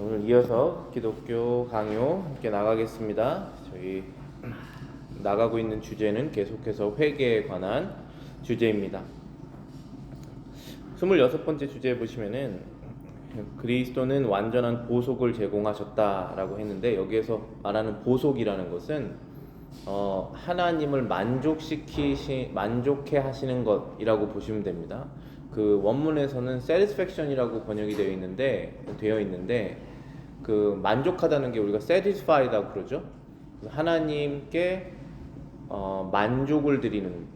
오늘 이어서 기독교 강요 함께 나가겠습니다. 저희 나가고 있는 주제는 계속해서 회개에 관한 주제입니다. 26번째 주제에 보시면은 그리스도는 완전한 보속을 제공하셨다라고 했는데, 여기에서 말하는 보속이라는 것은 하나님을 만족해 하시는 것이라고 보시면 됩니다. 그 원문에서는 satisfaction이라고 번역이 되어 있는데 그 만족하다는 게 우리가 satisfied라고 그러죠. 하나님께 만족을 드리는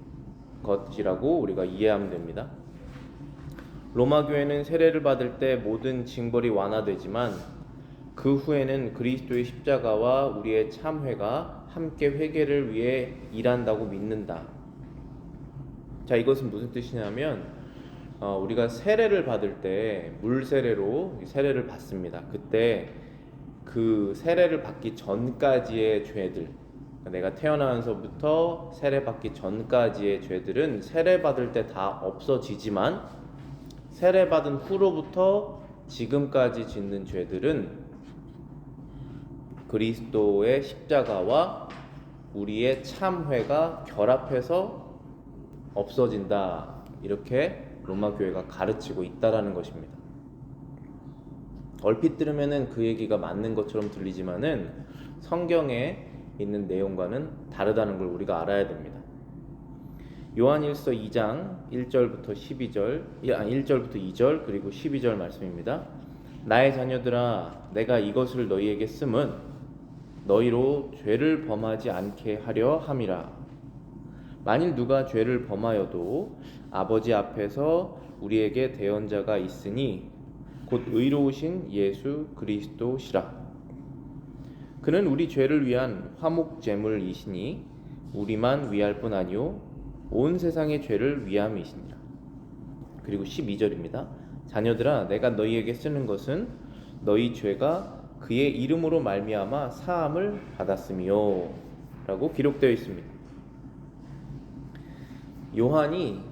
것이라고 우리가 이해하면 됩니다. 로마 교회는 세례를 받을 때 모든 징벌이 완화되지만 그 후에는 그리스도의 십자가와 우리의 참회가 함께 회개를 위해 일한다고 믿는다. 자, 이것은 무슨 뜻이냐면 우리가 세례를 받을 때 물 세례로 세례를 받습니다. 그때 그 세례를 받기 전까지의 죄들, 내가 태어나면서부터 세례 받기 전까지의 죄들은 세례 받을 때 다 없어지지만, 세례 받은 후로부터 지금까지 짓는 죄들은 그리스도의 십자가와 우리의 참회가 결합해서 없어진다, 이렇게 로마 교회가 가르치고 있다라는 것입니다. 얼핏 들으면은 그 얘기가 맞는 것처럼 들리지만은 성경에 있는 내용과는 다르다는 걸 우리가 알아야 됩니다. 요한일서 2장 1절부터 1절부터 2절 그리고 12절 말씀입니다. 나의 자녀들아, 내가 이것을 너희에게 쓰면 너희로 죄를 범하지 않게 하려 함이라. 만일 누가 죄를 범하여도 아버지 앞에서 우리에게 대언자가 있으니 곧 의로우신 예수 그리스도시라. 그는 우리 죄를 위한 화목 제물이시니 우리만 위할 뿐 아니요 온 세상의 죄를 위함이시니라. 그리고 12절입니다. 자녀들아, 내가 너희에게 쓰는 것은 너희 죄가 그의 이름으로 말미암아 사함을 받았으며 라고 기록되어 있습니다. 요한이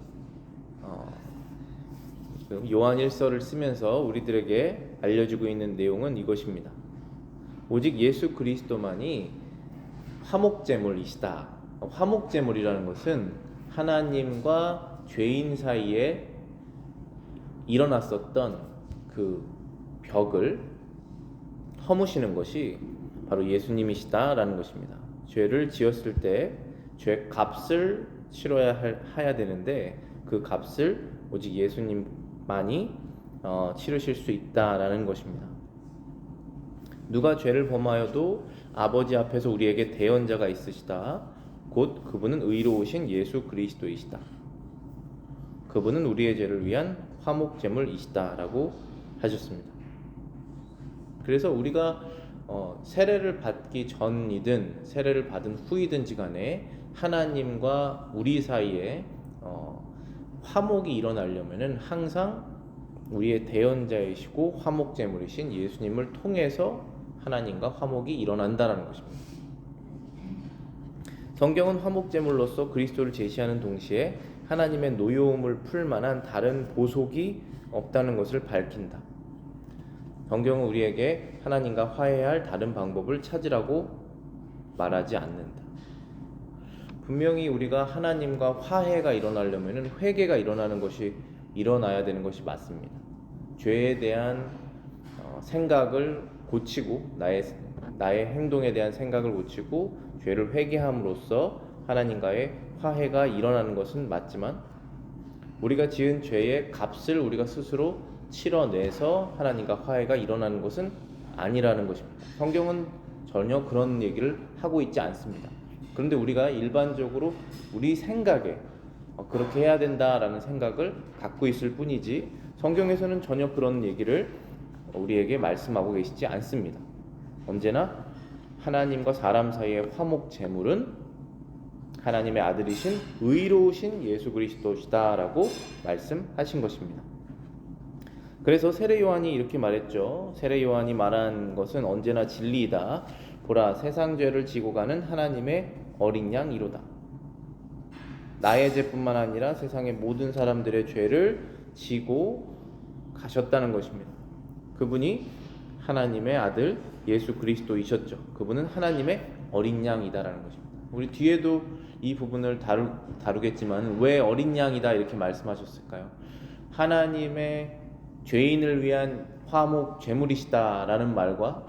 요한일서를 쓰면서 우리들에게 알려주고 있는 내용은 이것입니다. 오직 예수 그리스도만이 화목제물이시다. 화목제물이라는 것은 하나님과 죄인 사이에 일어났었던 그 벽을 허무시는 것이 바로 예수님이시다라는 것입니다. 죄를 지었을 때 죄 값을 치러야 되는데 그 값을 오직 예수님만이 치르실 수 있다라는 것입니다. 누가 죄를 범하여도 아버지 앞에서 우리에게 대언자가 있으시다. 곧 그분은 의로우신 예수 그리스도이시다. 그분은 우리의 죄를 위한 화목제물이시다라고 하셨습니다. 그래서 우리가 세례를 받기 전이든 세례를 받은 후이든지 간에 하나님과 우리 사이에 화목이 일어나려면은 항상 우리의 대언자이시고 화목제물이신 예수님을 통해서 하나님과 화목이 일어난다는 것입니다. 성경은 화목제물로서 그리스도를 제시하는 동시에 하나님의 노여움을 풀 만한 다른 보속이 없다는 것을 밝힌다. 성경은 우리에게 하나님과 화해할 다른 방법을 찾으라고 말하지 않는다. 분명히 우리가 하나님과 화해가 일어나려면 회개가 일어나야 되는 것이 맞습니다. 죄에 대한 생각을 고치고 나의 행동에 대한 생각을 고치고 죄를 회개함으로써 하나님과의 화해가 일어나는 것은 맞지만, 우리가 지은 죄의 값을 우리가 스스로 치러내서 하나님과 화해가 일어나는 것은 아니라는 것입니다. 성경은 전혀 그런 얘기를 하고 있지 않습니다. 그런데 우리가 일반적으로 우리 생각에 그렇게 해야 된다라는 생각을 갖고 있을 뿐이지, 성경에서는 전혀 그런 얘기를 우리에게 말씀하고 계시지 않습니다. 언제나 하나님과 사람 사이의 화목 제물은 하나님의 아들이신 의로우신 예수 그리스도시다라고 말씀하신 것입니다. 그래서 세례 요한이 이렇게 말했죠. 세례 요한이 말한 것은 언제나 진리이다. 보라, 세상 죄를 지고 가는 하나님의 어린 양이로다. 나의 죄뿐만 아니라 세상의 모든 사람들의 죄를 지고 가셨다는 것입니다. 그분이 하나님의 아들 예수 그리스도이셨죠. 그분은 하나님의 어린 양이다라는 것입니다. 우리 뒤에도 이 부분을 다루겠지만 왜 어린 양이다 이렇게 말씀하셨을까요? 하나님의 죄인을 위한 화목 제물이시다라는 말과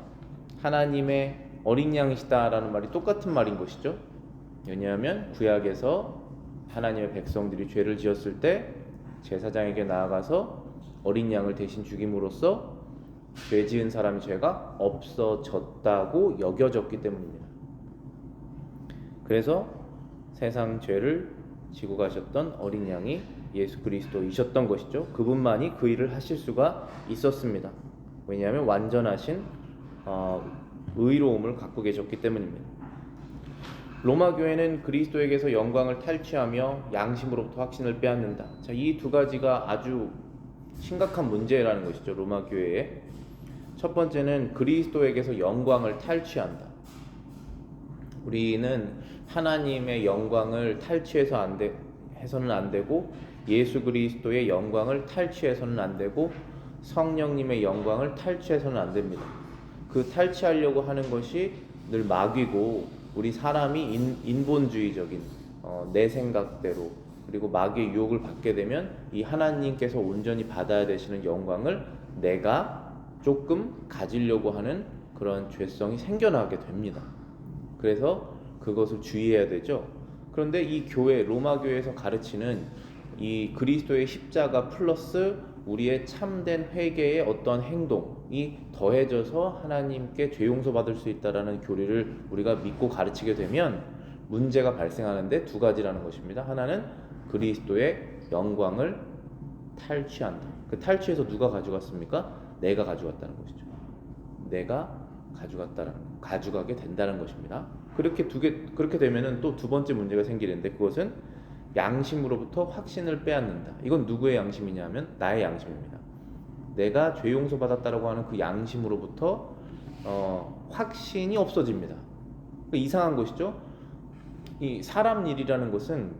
하나님의 어린 양이시다라는 말이 똑같은 말인 것이죠. 왜냐하면 구약에서 하나님의 백성들이 죄를 지었을 때 제사장에게 나아가서 어린 양을 대신 죽임으로써 죄 지은 사람의 죄가 없어졌다고 여겨졌기 때문입니다. 그래서 세상 죄를 지고 가셨던 어린 양이 예수 그리스도이셨던 것이죠. 그분만이 그 일을 하실 수가 있었습니다. 왜냐하면 완전하신 의로움을 갖고 계셨기 때문입니다. 로마 교회는 그리스도에게서 영광을 탈취하며 양심으로부터 확신을 빼앗는다. 자, 이 두 가지가 아주 심각한 문제라는 것이죠. 로마 교회에 첫 번째는 그리스도에게서 영광을 탈취한다. 우리는 하나님의 영광을 해서는 안 되고 예수 그리스도의 영광을 탈취해서는 안 되고 성령님의 영광을 탈취해서는 안 됩니다. 그 탈취하려고 하는 것이 늘 마귀고 우리 사람이 인본주의적인 내 생각대로 그리고 마귀의 유혹을 받게 되면 이 하나님께서 온전히 받아야 되시는 영광을 내가 조금 가지려고 하는 그런 죄성이 생겨나게 됩니다. 그래서 그것을 주의해야 되죠. 그런데 이 교회, 로마 교회에서 가르치는 이 그리스도의 십자가 플러스 우리의 참된 회개의 어떤 행동이 더해져서 하나님께 죄 용서받을 수 있다라는 교리를 우리가 믿고 가르치게 되면 문제가 발생하는데 두 가지라는 것입니다. 하나는 그리스도의 영광을 탈취한다. 그 탈취해서 누가 가져갔습니까? 내가 가져갔다는 것이죠. 내가 가져가게 된다는 것입니다. 그렇게 되면은 또 두 번째 문제가 생기는데 그것은 양심으로부터 확신을 빼앗는다. 이건 누구의 양심이냐면 나의 양심입니다. 내가 죄 용서 받았다라고 하는 그 양심으로부터 확신이 없어집니다. 그러니까 이상한 것이죠. 이 사람 일이라는 것은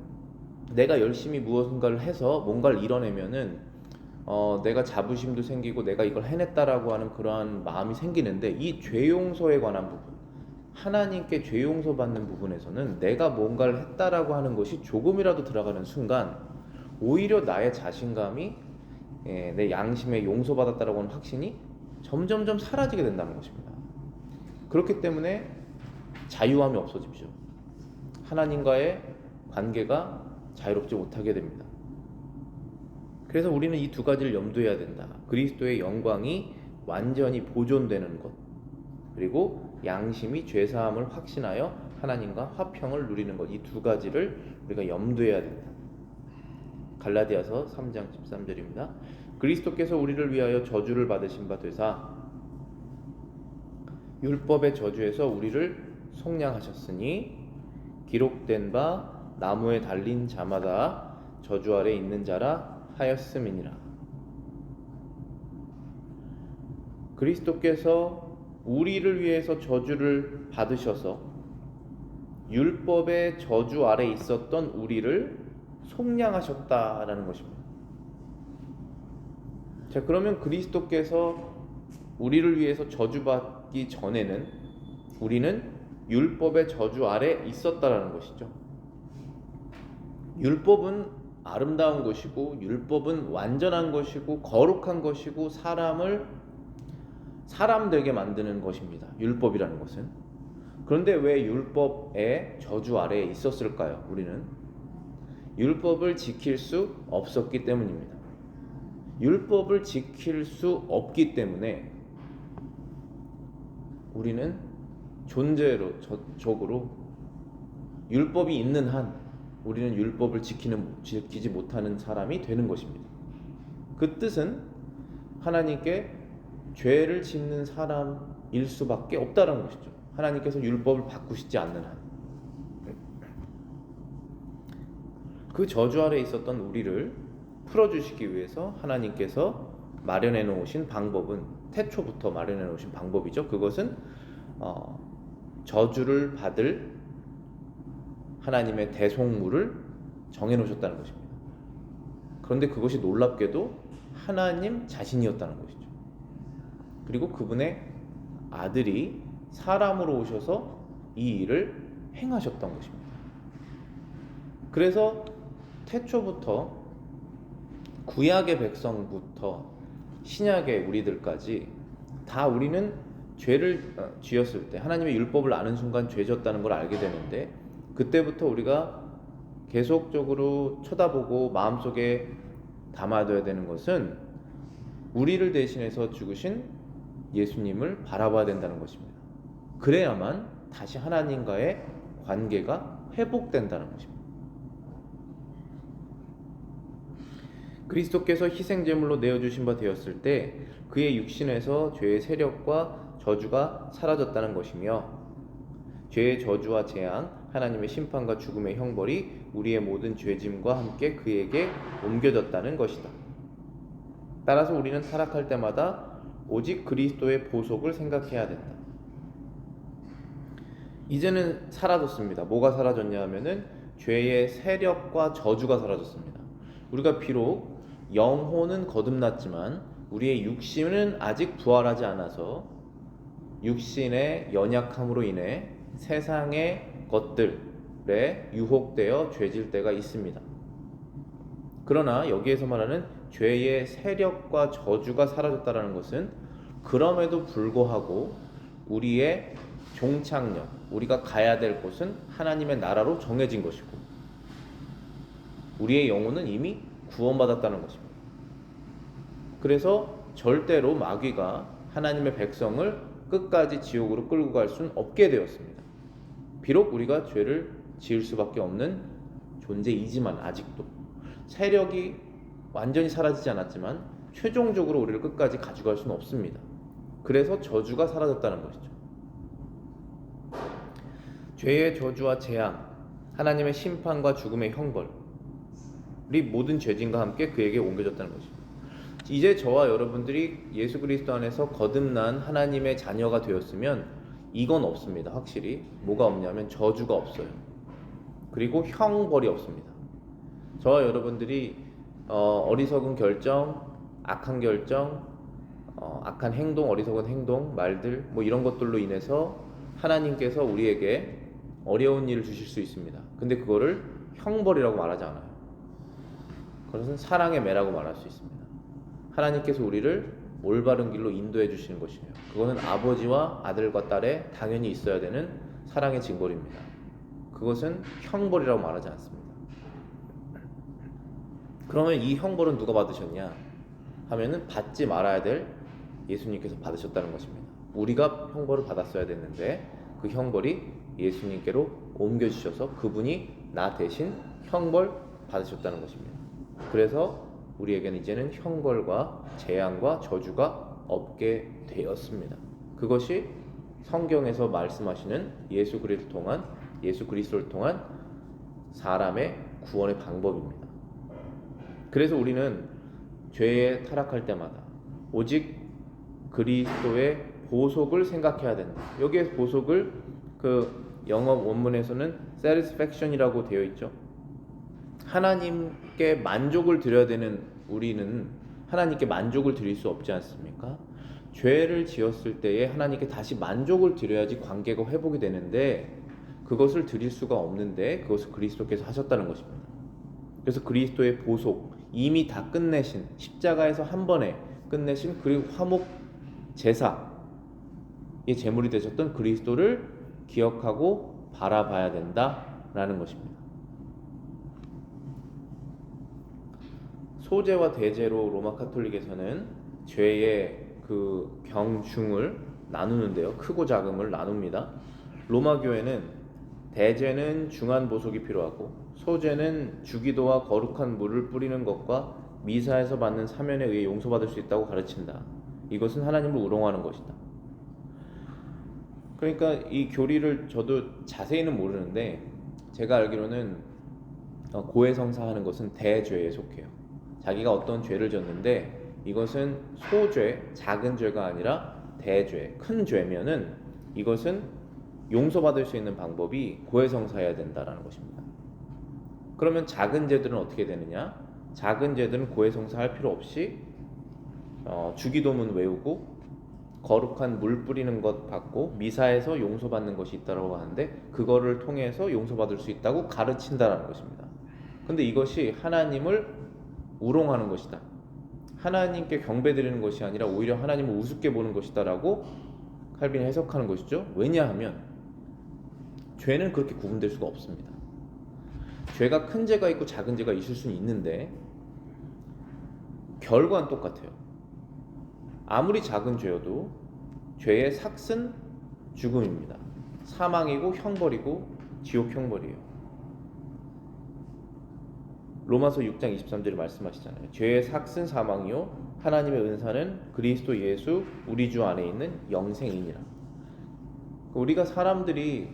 내가 열심히 무엇인가를 해서 뭔가를 이뤄내면은 내가 자부심도 생기고 내가 이걸 해냈다라고 하는 그러한 마음이 생기는데 이 죄 용서에 관한 부분, 하나님께 죄 용서받는 부분에서는 내가 뭔가를 했다라고 하는 것이 조금이라도 들어가는 순간 오히려 나의 자신감이 내 양심에 용서받았다라고 하는 확신이 점점점 사라지게 된다는 것입니다. 그렇기 때문에 자유함이 없어지죠. 하나님과의 관계가 자유롭지 못하게 됩니다. 그래서 우리는 이 두 가지를 염두해야 된다. 그리스도의 영광이 완전히 보존되는 것, 그리고 양심이 죄사함을 확신하여 하나님과 화평을 누리는 것, 이 두 가지를 우리가 염두해야 된다. 갈라디아서 3장 13절입니다. 그리스도께서 우리를 위하여 저주를 받으신 바 되사 율법의 저주에서 우리를 속량하셨으니 기록된 바 나무에 달린 자마다 저주 아래 있는 자라 하였음이니라. 그리스도께서 우리를 위해서 저주를 받으셔서 율법의 저주 아래 있었던 우리를 속량하셨다라는 것입니다. 자, 그러면 그리스도께서 우리를 위해서 저주받기 전에는 우리는 율법의 저주 아래 있었다라는 것이죠. 율법은 아름다운 것이고 율법은 완전한 것이고 거룩한 것이고 사람 되게 만드는 것입니다. 율법이라는 것은. 그런데 왜 율법의 저주 아래에 있었을까요? 우리는 율법을 지킬 수 없었기 때문입니다. 율법을 지킬 수 없기 때문에 우리는 존재적으로 율법이 있는 한 우리는 율법을 지키지 못하는 사람이 되는 것입니다. 그 뜻은 하나님께 죄를 짓는 사람일 수밖에 없다는 것이죠. 하나님께서 율법을 바꾸시지 않는 한. 그 저주 아래에 있었던 우리를 풀어주시기 위해서 하나님께서 마련해 놓으신 방법은 태초부터 마련해 놓으신 방법이죠. 그것은 저주를 받을 하나님의 대속물을 정해 놓으셨다는 것입니다. 그런데 그것이 놀랍게도 하나님 자신이었다는 것이죠. 그리고 그분의 아들이 사람으로 오셔서 이 일을 행하셨던 것입니다. 그래서 태초부터 구약의 백성부터 신약의 우리들까지 다 우리는 죄를 지었을 때 하나님의 율법을 아는 순간 죄졌다는 걸 알게 되는데, 그때부터 우리가 계속적으로 쳐다보고 마음속에 담아둬야 되는 것은 우리를 대신해서 죽으신 예수님을 바라봐야 된다는 것입니다. 그래야만 다시 하나님과의 관계가 회복된다는 것입니다. 그리스도께서 희생제물로 내어주신 바 되었을 때 그의 육신에서 죄의 세력과 저주가 사라졌다는 것이며, 죄의 저주와 재앙, 하나님의 심판과 죽음의 형벌이 우리의 모든 죄짐과 함께 그에게 옮겨졌다는 것이다. 따라서 우리는 타락할 때마다 오직 그리스도의 보속을 생각해야 된다. 이제는 사라졌습니다. 뭐가 사라졌냐 하면은 죄의 세력과 저주가 사라졌습니다. 우리가 비록 영혼은 거듭났지만 우리의 육신은 아직 부활하지 않아서 육신의 연약함으로 인해 세상의 것들에 유혹되어 죄질 때가 있습니다. 그러나 여기에서 말하는 죄의 세력과 저주가 사라졌다는 것은 그럼에도 불구하고 우리의 종착역, 우리가 가야 될 곳은 하나님의 나라로 정해진 것이고, 우리의 영혼은 이미 구원받았다는 것입니다. 그래서 절대로 마귀가 하나님의 백성을 끝까지 지옥으로 끌고 갈 수는 없게 되었습니다. 비록 우리가 죄를 지을 수밖에 없는 존재이지만, 아직도 세력이 완전히 사라지지 않았지만 최종적으로 우리를 끝까지 가져갈 수는 없습니다. 그래서 저주가 사라졌다는 것이죠. 죄의 저주와 재앙, 하나님의 심판과 죽음의 형벌이 모든 죄진과 함께 그에게 옮겨졌다는 것입니다. 이제 저와 여러분들이 예수 그리스도 안에서 거듭난 하나님의 자녀가 되었으면 이건 없습니다. 확실히 뭐가 없냐면 저주가 없어요. 그리고 형벌이 없습니다. 저와 여러분들이 어리석은 결정, 악한 결정, 악한 행동, 어리석은 행동, 말들 이런 것들로 인해서 하나님께서 우리에게 어려운 일을 주실 수 있습니다. 근데 그거를 형벌이라고 말하지 않아요. 그것은 사랑의 매라고 말할 수 있습니다. 하나님께서 우리를 올바른 길로 인도해 주시는 것이에요. 그것은 아버지와 아들과 딸의 당연히 있어야 되는 사랑의 징벌입니다. 그것은 형벌이라고 말하지 않습니다. 그러면 이 형벌은 누가 받으셨냐 하면은 받지 말아야 될 예수님께서 받으셨다는 것입니다. 우리가 형벌을 받았어야 됐는데 그 형벌이 예수님께로 옮겨주셔서 그분이 나 대신 형벌 받으셨다는 것입니다. 그래서 우리에게는 이제는 형벌과 재앙과 저주가 없게 되었습니다. 그것이 성경에서 말씀하시는 예수 그리스도를 통한 사람의 구원의 방법입니다. 그래서 우리는 죄에 타락할 때마다 오직 그리스도의 보속을 생각해야 된다. 여기에 보속을 영어 원문에서는 satisfaction이라고 되어 있죠. 하나님께 만족을 드려야 되는 우리는 하나님께 만족을 드릴 수 없지 않습니까? 죄를 지었을 때에 하나님께 다시 만족을 드려야지 관계가 회복이 되는데 그것을 드릴 수가 없는데 그것을 그리스도께서 하셨다는 것입니다. 그래서 그리스도의 보속, 이미 다 끝내신, 십자가에서 한 번에 끝내신 그리고 화목 제사의 제물이 되셨던 그리스도를 기억하고 바라봐야 된다라는 것입니다. 소제와 대제로 로마 카톨릭에서는 죄의 그 경중을 나누는데요. 크고 작음을 나눕니다. 로마 교회는 대제는 중한 보속이 필요하고 소제는 주기도와 거룩한 물을 뿌리는 것과 미사에서 받는 사면에 의해 용서받을 수 있다고 가르친다. 이것은 하나님을 우롱하는 것이다. 그러니까 이 교리를 저도 자세히는 모르는데 제가 알기로는 고해성사하는 것은 대죄에 속해요. 자기가 어떤 죄를 졌는데 이것은 소죄, 작은 죄가 아니라 대죄, 큰 죄면은 이것은 용서받을 수 있는 방법이 고해성사해야 된다라는 것입니다. 그러면 작은 죄들은 어떻게 되느냐? 작은 죄들은 고해성사할 필요 없이 주기도문 외우고 거룩한 물 뿌리는 것 받고 미사에서 용서받는 것이 있다고 하는데 그거를 통해서 용서받을 수 있다고 가르친다라는 것입니다. 근데 이것이 하나님을 우롱하는 것이다, 하나님께 경배드리는 것이 아니라 오히려 하나님을 우습게 보는 것이다라고 칼빈이 해석하는 것이죠. 왜냐하면 죄는 그렇게 구분될 수가 없습니다. 죄가 큰 죄가 있고 작은 죄가 있을 수는 있는데 결과는 똑같아요. 아무리 작은 죄여도 죄의 삭은 죽음입니다. 사망이고 형벌이고 지옥 형벌이에요. 로마서 6장 23절에 말씀하시잖아요. 죄의 삭은 사망이요 하나님의 은사는 그리스도 예수 우리 주 안에 있는 영생이니라. 우리가 사람들이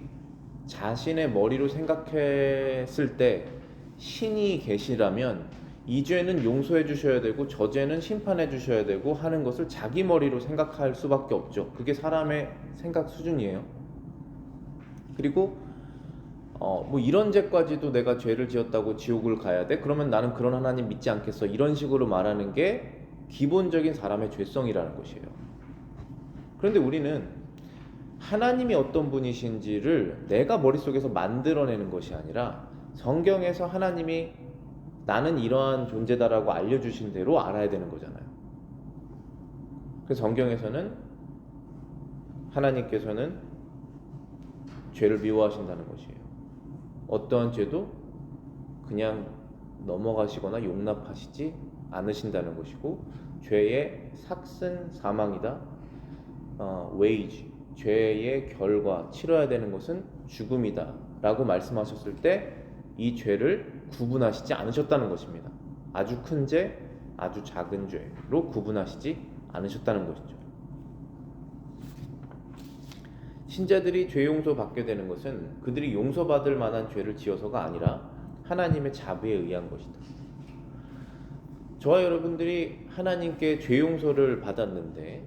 자신의 머리로 생각했을 때 신이 계시라면 이 죄는 용서해 주셔야 되고 저 죄는 심판해 주셔야 되고 하는 것을 자기 머리로 생각할 수밖에 없죠. 그게 사람의 생각 수준이에요. 그리고 뭐 이런 죄까지도 내가 죄를 지었다고 지옥을 가야 돼? 그러면 나는 그런 하나님 믿지 않겠어. 이런 식으로 말하는 게 기본적인 사람의 죄성이라는 것이에요. 그런데 우리는 하나님이 어떤 분이신지를 내가 머릿속에서 만들어내는 것이 아니라 성경에서 하나님이 나는 이러한 존재다라고 알려주신 대로 알아야 되는 거잖아요. 그래서 성경에서는 하나님께서는 죄를 미워하신다는 것이에요. 어떠한 죄도 그냥 넘어가시거나 용납하시지 않으신다는 것이고 죄의 삭은 사망이다. 웨이지, 죄의 결과, 치러야 되는 것은 죽음이다 라고 말씀하셨을 때 이 죄를 구분하시지 않으셨다는 것입니다. 아주 큰 죄, 아주 작은 죄로 구분하시지 않으셨다는 것이죠. 신자들이 죄 용서 받게 되는 것은 그들이 용서받을 만한 죄를 지어서가 아니라 하나님의 자비에 의한 것이다. 저와 여러분들이 하나님께 죄 용서를 받았는데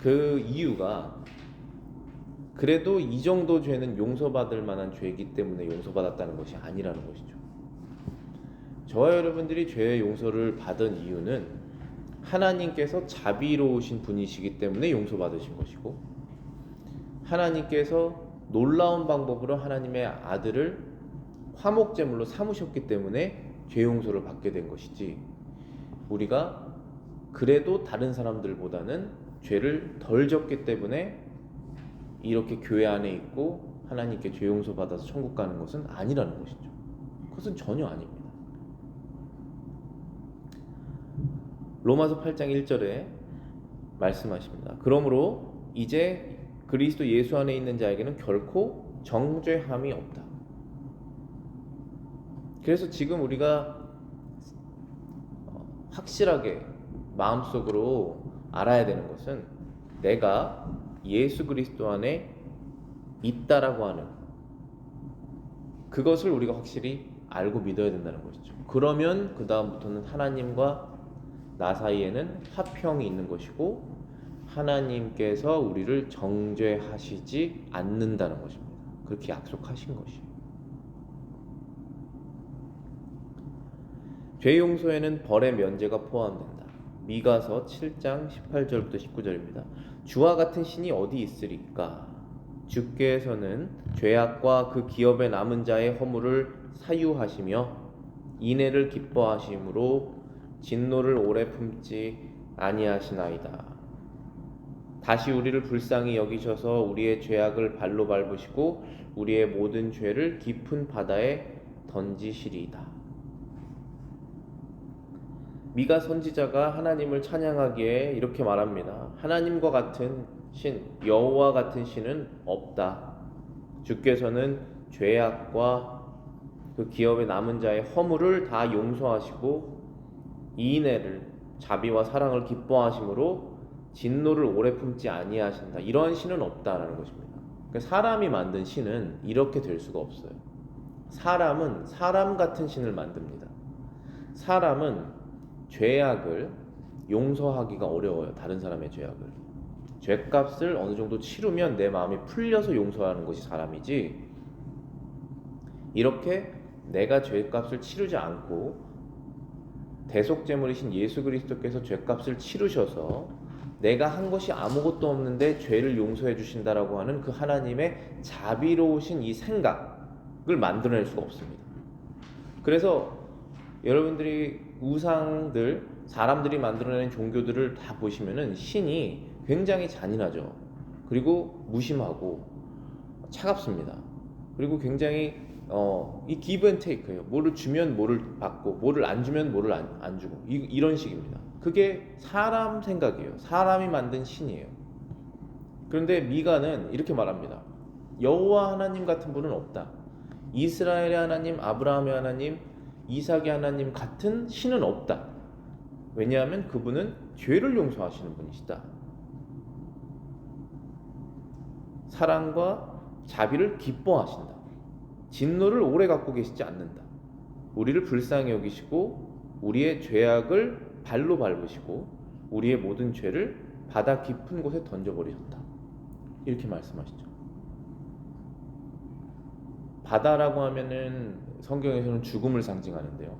그 이유가 그래도 이 정도 죄는 용서받을 만한 죄이기 때문에 용서받았다는 것이 아니라는 것이죠. 저와 여러분들이 죄의 용서를 받은 이유는 하나님께서 자비로우신 분이시기 때문에 용서받으신 것이고 하나님께서 놀라운 방법으로 하나님의 아들을 화목제물로 삼으셨기 때문에 죄 용서를 받게 된 것이지 우리가 그래도 다른 사람들보다는 죄를 덜 졌기 때문에 이렇게 교회 안에 있고 하나님께 죄 용서 받아서 천국 가는 것은 아니라는 것이죠. 그것은 전혀 아닙니다. 로마서 8장 1절에 말씀하십니다. 그러므로 이제 그리스도 예수 안에 있는 자에게는 결코 정죄함이 없다. 그래서 지금 우리가 확실하게 마음속으로 알아야 되는 것은 내가 예수 그리스도 안에 있다라고 하는 그것을 우리가 확실히 알고 믿어야 된다는 것이죠. 그러면 그 다음부터는 하나님과 나 사이에는 화평이 있는 것이고 하나님께서 우리를 정죄하시지 않는다는 것입니다. 그렇게 약속하신 것이에요. 죄 용서에는 벌의 면제가 포함된다. 미가서 7장 18절부터 19절입니다. 주와 같은 신이 어디 있으리까? 주께서는 죄악과 그 기업에 남은 자의 허물을 사유하시며 인애를 기뻐하심으로 진노를 오래 품지 아니하시나이다. 다시 우리를 불쌍히 여기셔서 우리의 죄악을 발로 밟으시고 우리의 모든 죄를 깊은 바다에 던지시리이다. 미가 선지자가 하나님을 찬양하기에 이렇게 말합니다. 하나님과 같은 신, 여호와 같은 신은 없다. 주께서는 죄악과 그 기업에 남은 자의 허물을 다 용서하시고 인애를, 자비와 사랑을 기뻐하심으로 진노를 오래 품지 아니하신다. 이러한 신은 없다라는 것입니다. 그러니까 사람이 만든 신은 이렇게 될 수가 없어요. 사람은 사람 같은 신을 만듭니다. 사람은 죄악을 용서하기가 어려워요. 다른 사람의 죄악을. 죄값을 어느 정도 치르면 내 마음이 풀려서 용서하는 것이 사람이지 이렇게 내가 죄값을 치르지 않고 대속제물이신 예수 그리스도께서 죄값을 치르셔서 내가 한 것이 아무것도 없는데 죄를 용서해 주신다라고 하는 그 하나님의 자비로우신 이 생각을 만들어낼 수가 없습니다. 그래서 여러분들이 우상들, 사람들이 만들어낸 종교들을 다 보시면은 신이 굉장히 잔인하죠. 그리고 무심하고 차갑습니다. 그리고 굉장히 이 give and take예요. 뭐를 주면 뭐를 받고, 뭐를 안 주면 뭐를 안 주고, 이런 식입니다. 그게 사람 생각이에요. 사람이 만든 신이에요. 그런데 미가는 이렇게 말합니다. 여호와 하나님 같은 분은 없다. 이스라엘의 하나님, 아브라함의 하나님, 이삭의 하나님 같은 신은 없다. 왜냐하면 그분은 죄를 용서하시는 분이시다. 사랑과 자비를 기뻐하신다. 진노를 오래 갖고 계시지 않는다. 우리를 불쌍히 여기시고 우리의 죄악을 발로 밟으시고 우리의 모든 죄를 바다 깊은 곳에 던져버리셨다. 이렇게 말씀하시죠. 바다라고 하면은 성경에서는 죽음을 상징하는데요.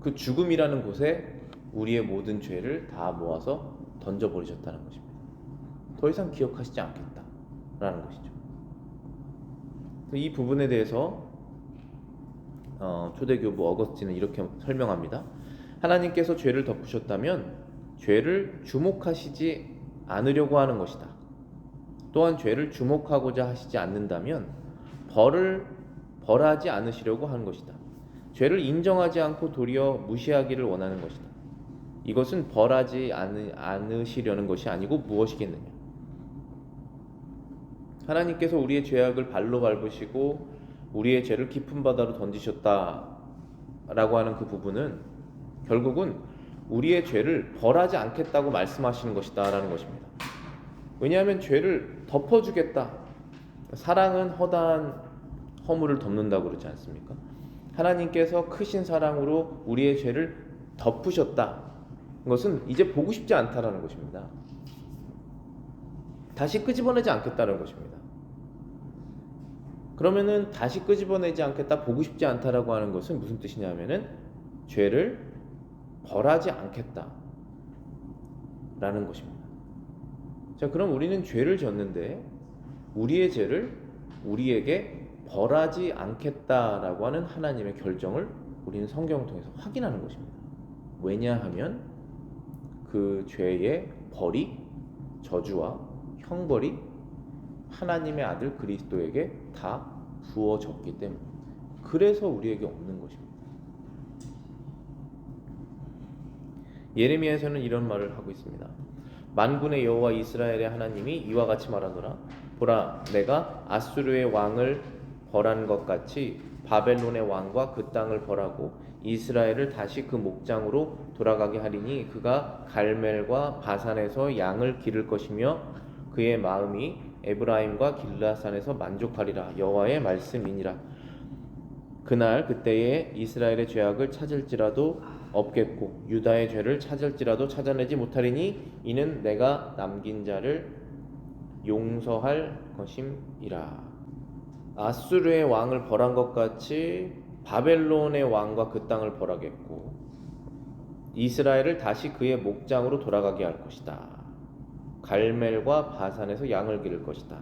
그 죽음이라는 곳에 우리의 모든 죄를 다 모아서 던져버리셨다는 것입니다. 더 이상 기억하시지 않겠다라는 것이죠. 이 부분에 대해서 초대교부 어거스틴은 이렇게 설명합니다. 하나님께서 죄를 덮으셨다면 죄를 주목하시지 않으려고 하는 것이다. 또한 죄를 주목하고자 하시지 않는다면 벌을 벌하지 않으시려고 하는 것이다. 죄를 인정하지 않고 도리어 무시하기를 원하는 것이다. 이것은 벌하지 않으시려는 것이 아니고 무엇이겠느냐? 하나님께서 우리의 죄악을 발로 밟으시고 우리의 죄를 깊은 바다로 던지셨다라고 하는 그 부분은 결국은 우리의 죄를 벌하지 않겠다고 말씀하시는 것이다라는 것입니다. 왜냐하면 죄를 덮어주겠다. 사랑은 허다한 허물을 덮는다고 그러지 않습니까? 하나님께서 크신 사랑으로 우리의 죄를 덮으셨다. 그것은 이제 보고 싶지 않다라는 것입니다. 다시 끄집어내지 않겠다는 것입니다. 그러면은 다시 끄집어내지 않겠다, 보고 싶지 않다라고 하는 것은 무슨 뜻이냐면은 죄를 벌하지 않겠다라는 것입니다. 자, 그럼 우리는 죄를 졌는데 우리의 죄를 우리에게 벌하지 않겠다라고 하는 하나님의 결정을 우리는 성경을 통해서 확인하는 것입니다. 왜냐하면 그 죄의 벌이, 저주와 형벌이 하나님의 아들 그리스도에게 다 부어졌기 때문에, 그래서 우리에게 없는 것입니다. 예레미야에서는 이런 말을 하고 있습니다. 만군의 여호와 이스라엘의 하나님이 이와 같이 말하노라. 보라, 내가 아수르의 왕을 벌한 것 같이 바벨론의 왕과 그 땅을 벌하고 이스라엘을 다시 그 목장으로 돌아가게 하리니 그가 갈멜과 바산에서 양을 기를 것이며 그의 마음이 에브라임과 길르앗산에서 만족하리라. 여호와의 말씀이니라. 그날 그때에 이스라엘의 죄악을 찾을지라도 없겠고 유다의 죄를 찾을지라도 찾아내지 못하리니 이는 내가 남긴 자를 용서할 것임이라. 아수르의 왕을 벌한 것 같이 바벨론의 왕과 그 땅을 벌하겠고 이스라엘을 다시 그의 목장으로 돌아가게 할 것이다. 갈멜과 바산에서 양을 기를 것이다.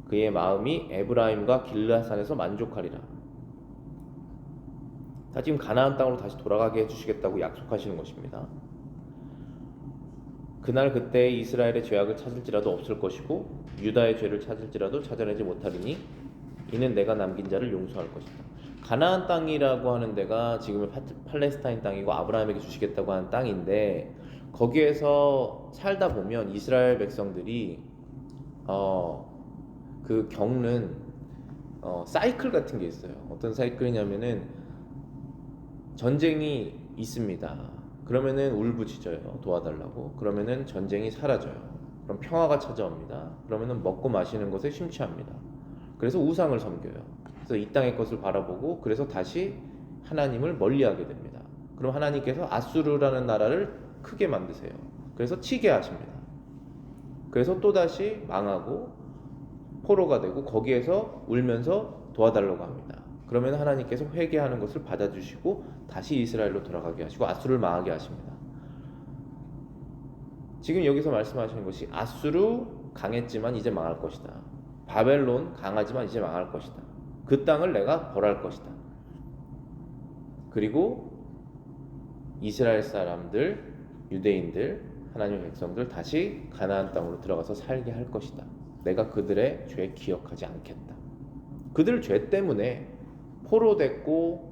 그의 마음이 에브라임과 길르앗산에서 만족하리라. 다 지금 가나안 땅으로 다시 돌아가게 해주시겠다고 약속하시는 것입니다. 그날 그때 이스라엘의 죄악을 찾을지라도 없을 것이고 유다의 죄를 찾을지라도 찾아내지 못하리니 이는 내가 남긴 자를 용서할 것이다. 가나안 땅이라고 하는 데가 지금의 팔레스타인 땅이고 아브라함에게 주시겠다고 하는 땅인데 거기에서 살다 보면 이스라엘 백성들이 그 겪는 사이클 같은 게 있어요. 어떤 사이클이냐면은 전쟁이 있습니다. 그러면은 울부짖어요. 도와달라고. 그러면은 전쟁이 사라져요. 그럼 평화가 찾아옵니다. 그러면은 먹고 마시는 것에 심취합니다. 그래서 우상을 섬겨요. 그래서 이 땅의 것을 바라보고 그래서 다시 하나님을 멀리하게 됩니다. 그럼 하나님께서 아수르라는 나라를 크게 만드세요. 그래서 치게 하십니다. 그래서 또다시 망하고 포로가 되고 거기에서 울면서 도와달라고 합니다. 그러면 하나님께서 회개하는 것을 받아주시고 다시 이스라엘로 돌아가게 하시고 아수르를 망하게 하십니다. 지금 여기서 말씀하시는 것이 아수르 강했지만 이제 망할 것이다. 바벨론 강하지만 이제 망할 것이다. 그 땅을 내가 벌할 것이다. 그리고 이스라엘 사람들, 유대인들, 하나님의 백성들 다시 가나안 땅으로 들어가서 살게 할 것이다. 내가 그들의 죄 기억하지 않겠다. 그들 죄 때문에 포로됐고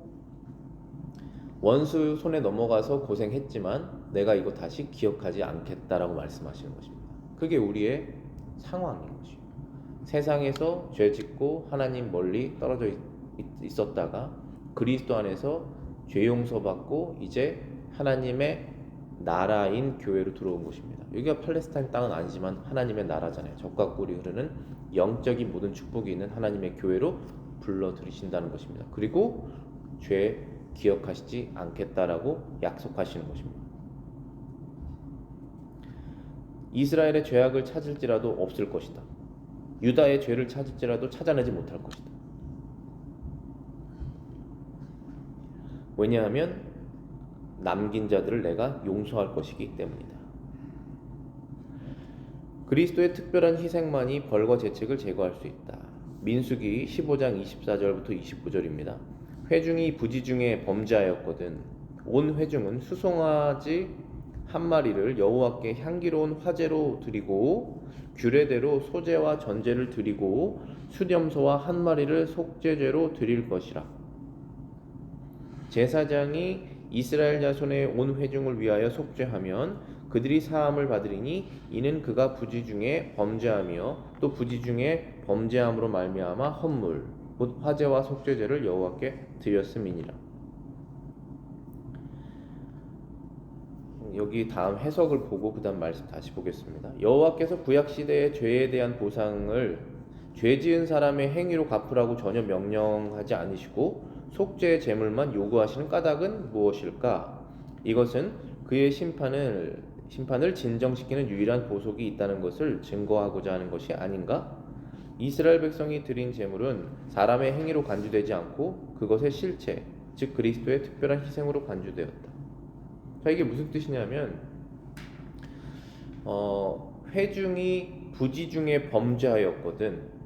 원수 손에 넘어가서 고생했지만 내가 이거 다시 기억하지 않겠다라고 말씀하시는 것입니다. 그게 우리의 상황인 것이에요. 세상에서 죄 짓고 하나님 멀리 떨어져 있었다가 그리스도 안에서 죄 용서받고 이제 하나님의 나라인 교회로 들어온 것입니다. 여기가 팔레스타인 땅은 아니지만 하나님의 나라잖아요. 젖과 꿀이 흐르는 영적인 모든 축복이 있는 하나님의 교회로 불러들이신다는 것입니다. 그리고 죄 기억하시지 않겠다라고 약속하시는 것입니다. 이스라엘의 죄악을 찾을지라도 없을 것이다. 유다의 죄를 찾을지라도 찾아내지 못할 것이다. 왜냐하면 남긴 자들을 내가 용서할 것이기 때문이다. 그리스도의 특별한 희생만이 벌과 죄책을 제거할 수 있다. 민수기 15장 24절부터 29절입니다. 회중이 부지 중에 범죄하였거든 온 회중은 수송아지 한 마리를 여호와께 향기로운 화제로 드리고 규례대로 소제와 전제를 드리고 수렴소와 한 마리를 속죄제로 드릴 것이라. 제사장이 이스라엘 자손의 온 회중을 위하여 속죄하면 그들이 사함을 받으리니 이는 그가 부지 중에 범죄하며 또 부지 중에 범죄함으로 말미암아 헌물 곧 화제와 속죄제를 여호와께 드렸음이니라. 여기 다음 해석을 보고 그 다음 말씀 다시 보겠습니다. 여호와께서 구약시대의 죄에 대한 보상을 죄 지은 사람의 행위로 갚으라고 전혀 명령하지 않으시고 속죄의 제물만 요구하시는 까닭은 무엇일까? 이것은 그의 심판을 진정시키는 유일한 보석이 있다는 것을 증거하고자 하는 것이 아닌가? 이스라엘 백성이 드린 제물은 사람의 행위로 간주되지 않고 그것의 실체, 즉 그리스도의 특별한 희생으로 간주되었다. 자, 이게 무슨 뜻이냐면 회중이 부지 중에 범죄하였거든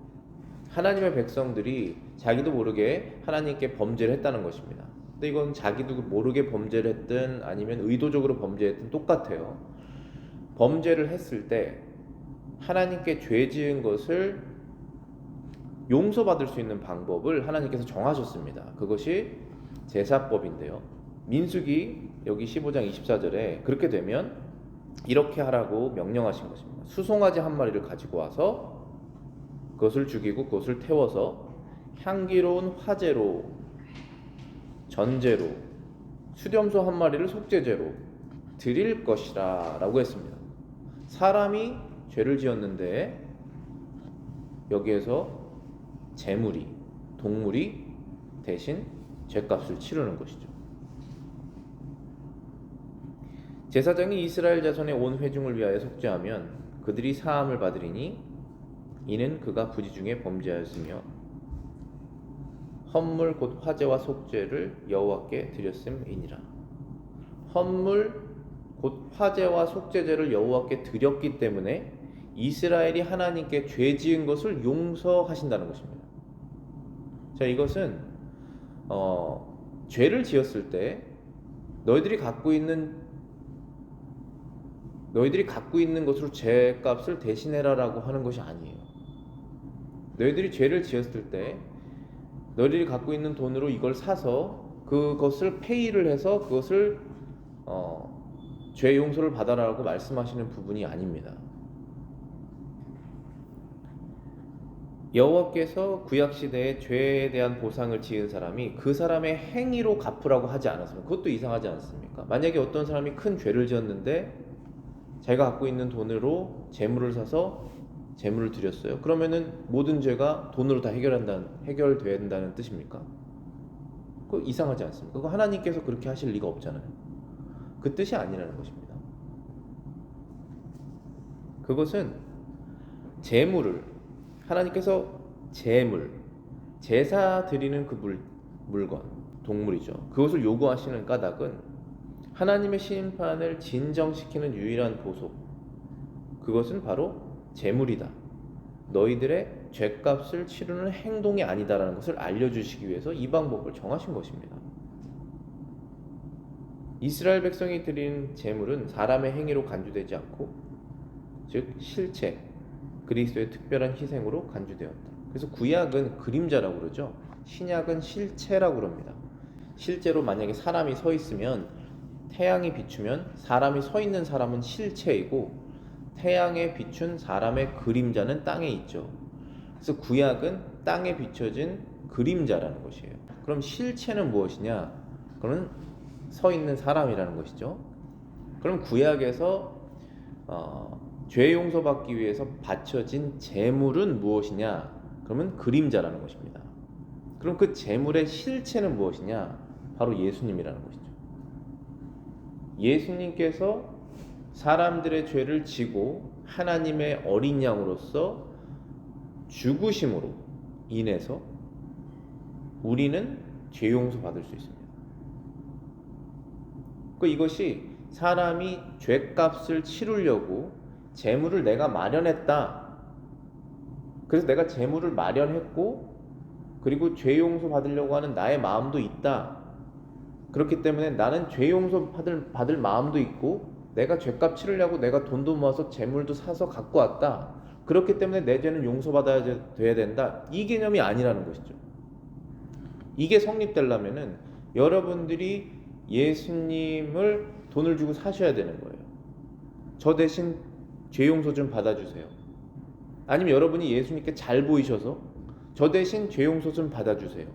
하나님의 백성들이 자기도 모르게 하나님께 범죄를 했다는 것입니다. 근데 이건 자기도 모르게 범죄를 했든 아니면 의도적으로 범죄했든 똑같아요. 범죄를 했을 때 하나님께 죄 지은 것을 용서받을 수 있는 방법을 하나님께서 정하셨습니다. 그것이 제사법인데요. 민수기 여기 15장 24절에 그렇게 되면 이렇게 하라고 명령하신 것입니다. 수송아지 한 마리를 가지고 와서 그것을 죽이고 그것을 태워서 향기로운 화제로 전제로 수렴소 한 마리를 속죄제로 드릴 것이라 라고 했습니다. 사람이 죄를 지었는데 여기에서 재물이 동물이 대신 죄값을 치르는 것이죠. 제사장이 이스라엘 자손의 온 회중을 위하여 속죄하면 그들이 사함을 받으리니 이는 그가 부지 중에 범죄하였으며 헌물 곧 화제와 속죄를 여호와께 드렸음이니라. 헌물 곧 화제와 속죄제를 여호와께 드렸기 때문에 이스라엘이 하나님께 죄 지은 것을 용서하신다는 것입니다. 자, 이것은 죄를 지었을 때 너희들이 갖고 있는 것으로 죄값을 대신해라라고 하는 것이 아니에요. 너희들이 죄를 지었을 때 너희들이 갖고 있는 돈으로 이걸 사서 그것을 페이를 해서 그것을 죄 용서를 받아라라고 말씀하시는 부분이 아닙니다. 여호와께서 구약시대에 죄에 대한 보상을 지은 사람이 그 사람의 행위로 갚으라고 하지 않았으면 그것도 이상하지 않습니까? 만약에 어떤 사람이 큰 죄를 지었는데 자기가 갖고 있는 돈으로 재물을 사서 재물을 드렸어요. 그러면은 모든 죄가 돈으로 다 해결된다는 뜻입니까? 그거 이상하지 않습니까? 그거 하나님께서 그렇게 하실 리가 없잖아요. 그 뜻이 아니라는 것입니다. 그것은 재물을 하나님께서 제사 드리는 그 물건, 동물이죠. 그것을 요구하시는 까닭은 하나님의 심판을 진정시키는 유일한 보석, 그것은 바로 제물이다. 너희들의 죗값을 치르는 행동이 아니다라는 것을 알려주시기 위해서 이 방법을 정하신 것입니다. 이스라엘 백성이 드린 제물은 사람의 행위로 간주되지 않고 즉 실체, 그리스도의 특별한 희생으로 간주되었다. 그래서 구약은 그림자라고 그러죠. 신약은 실체라고 그럽니다. 실제로 만약에 사람이 서 있으면 태양이 비추면 사람이 서 있는 사람은 실체이고 태양에 비춘 사람의 그림자는 땅에 있죠. 그래서 구약은 땅에 비춰진 그림자라는 것이에요. 그럼 실체는 무엇이냐? 그러면 서 있는 사람이라는 것이죠. 그럼 구약에서 죄 용서받기 위해서 바쳐진 제물은 무엇이냐? 그러면 그림자라는 것입니다. 그럼 그 제물의 실체는 무엇이냐? 바로 예수님이라는 것이죠. 예수님께서 사람들의 죄를 지고 하나님의 어린 양으로서 죽으심으로 인해서 우리는 죄 용서 받을 수 있습니다. 이것이 사람이 죄값을 치르려고 재물을 내가 마련했다. 그래서 내가 재물을 마련했고 그리고 죄 용서 받으려고 하는 나의 마음도 있다. 그렇기 때문에 나는 죄 용서 받을 마음도 있고 내가 죄값 치르려고 내가 돈도 모아서 재물도 사서 갖고 왔다. 그렇기 때문에 내 죄는 용서받아야 돼야 된다. 이 개념이 아니라는 것이죠. 이게 성립되려면은 여러분들이 예수님을 돈을 주고 사셔야 되는 거예요. 저 대신 죄 용서 좀 받아주세요. 아니면 여러분이 예수님께 잘 보이셔서 저 대신 죄 용서 좀 받아주세요.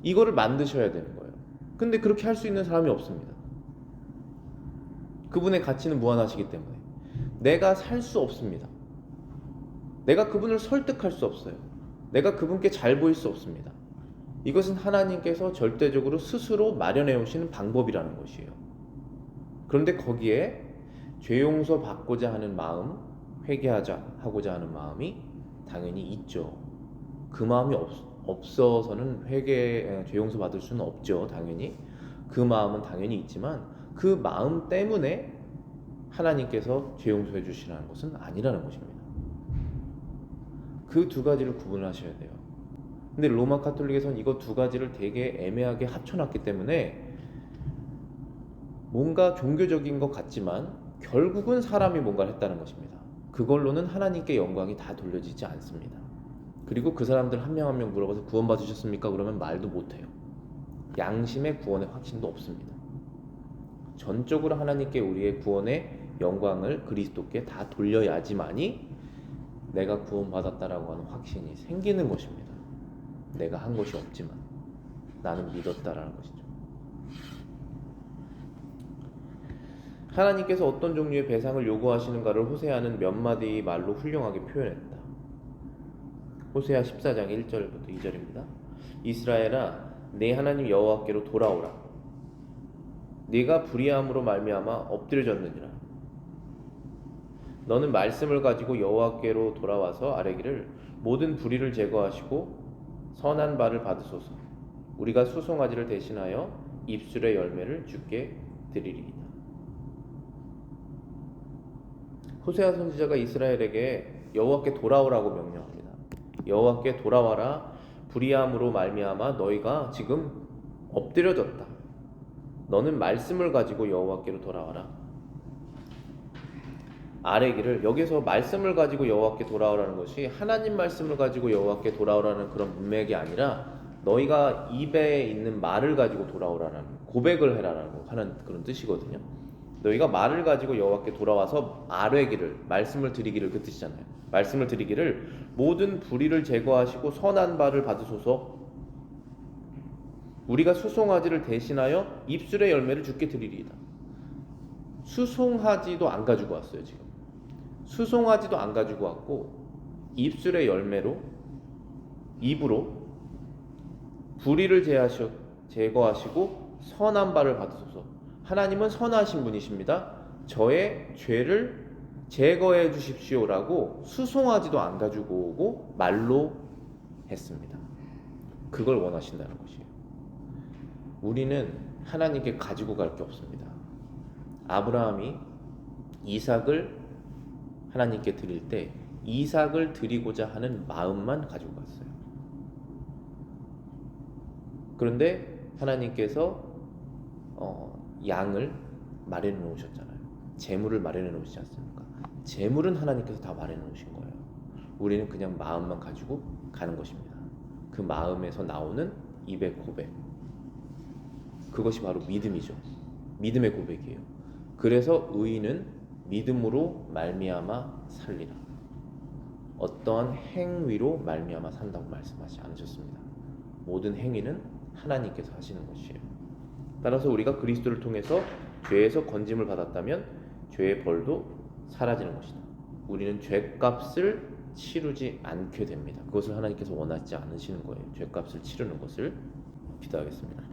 이거를 만드셔야 되는 거예요. 근데 그렇게 할 수 있는 사람이 없습니다. 그분의 가치는 무한하시기 때문에 내가 살 수 없습니다. 내가 그분을 설득할 수 없어요. 내가 그분께 잘 보일 수 없습니다. 이것은 하나님께서 절대적으로 스스로 마련해 오시는 방법이라는 것이에요. 그런데 거기에 죄 용서 받고자 하는 마음, 회개하고자 하는 마음이 당연히 있죠. 그 마음이 없어서는 죄 용서 받을 수는 없죠. 당연히 그 마음은 당연히 있지만 그 마음 때문에 하나님께서 죄 용서해 주시라는 것은 아니라는 것입니다. 그 두 가지를 구분하셔야 돼요. 근데 로마 카톨릭에서는 이거 두 가지를 되게 애매하게 합쳐놨기 때문에 뭔가 종교적인 것 같지만 결국은 사람이 뭔가를 했다는 것입니다. 그걸로는 하나님께 영광이 다 돌려지지 않습니다. 그리고 그 사람들 한 명 한 명 물어봐서 구원 받으셨습니까? 그러면 말도 못해요. 양심의 구원의 확신도 없습니다. 전적으로 하나님께 우리의 구원의 영광을 그리스도께 다 돌려야지만이 내가 구원받았다라고 하는 확신이 생기는 것입니다. 내가 한 것이 없지만 나는 믿었다라는 것이죠. 하나님께서 어떤 종류의 배상을 요구하시는가를 호세아는 몇 마디 말로 훌륭하게 표현했다. 호세아 14장 1절부터 2절입니다. 이스라엘아, 네 하나님 여호와께로 돌아오라. 네가 불의함으로 말미암아 엎드려졌느니라. 너는 말씀을 가지고 여호와께로 돌아와서 아뢰기를 모든 불의를 제거하시고 선한 바를 받으소서. 우리가 수송아지를 대신하여 입술의 열매를 주께 드리리이다. 호세아 선지자가 이스라엘에게 여호와께 돌아오라고 명령합니다. 여호와께 돌아와라. 불의함으로 말미암아 너희가 지금 엎드려졌다. 너는 말씀을 가지고 여호와께로 돌아와라. 아뢰기를, 여기서 말씀을 가지고 여호와께 돌아오라는 것이 하나님 말씀을 가지고 여호와께 돌아오라는 그런 문맥이 아니라 너희가 입에 있는 말을 가지고 돌아오라는, 고백을 해라라고 하는 그런 뜻이거든요. 너희가 말을 가지고 여호와께 돌아와서 아뢰기를, 말씀을 드리기를, 그 뜻이잖아요. 말씀을 드리기를 모든 불의를 제거하시고 선한 바를 받으소서. 우리가 수송아지를 대신하여 입술의 열매를 주께 드리리이다. 수송아지도 안 가지고 왔어요. 지금 수송아지도 안 가지고 왔고 입술의 열매로, 입으로 불의를 제거하시고 선한 바를 받으소서. 하나님은 선하신 분이십니다. 저의 죄를 제거해 주십시오라고 수송아지도 안 가지고 오고 말로 했습니다. 그걸 원하신다는 것이에요. 우리는 하나님께 가지고 갈 게 없습니다. 아브라함이 이삭을 하나님께 드릴 때 이삭을 드리고자 하는 마음만 가지고 갔어요. 그런데 하나님께서 양을 마련해 놓으셨잖아요. 재물을 마련해 놓으시지 않습니까? 재물은 하나님께서 다 마련해 놓으신 거예요. 우리는 그냥 마음만 가지고 가는 것입니다. 그 마음에서 나오는 입의 고백, 그것이 바로 믿음이죠. 믿음의 고백이에요. 그래서 의인은 믿음으로 말미암아 살리라. 어떠한 행위로 말미암아 산다고 말씀하지 않으셨습니다. 모든 행위는 하나님께서 하시는 것이에요. 따라서 우리가 그리스도를 통해서 죄에서 건짐을 받았다면 죄의 벌도 사라지는 것이다. 우리는 죄값을 치르지 않게 됩니다. 그것을 하나님께서 원하지 않으시는 거예요. 죄값을 치르는 것을. 기도하겠습니다.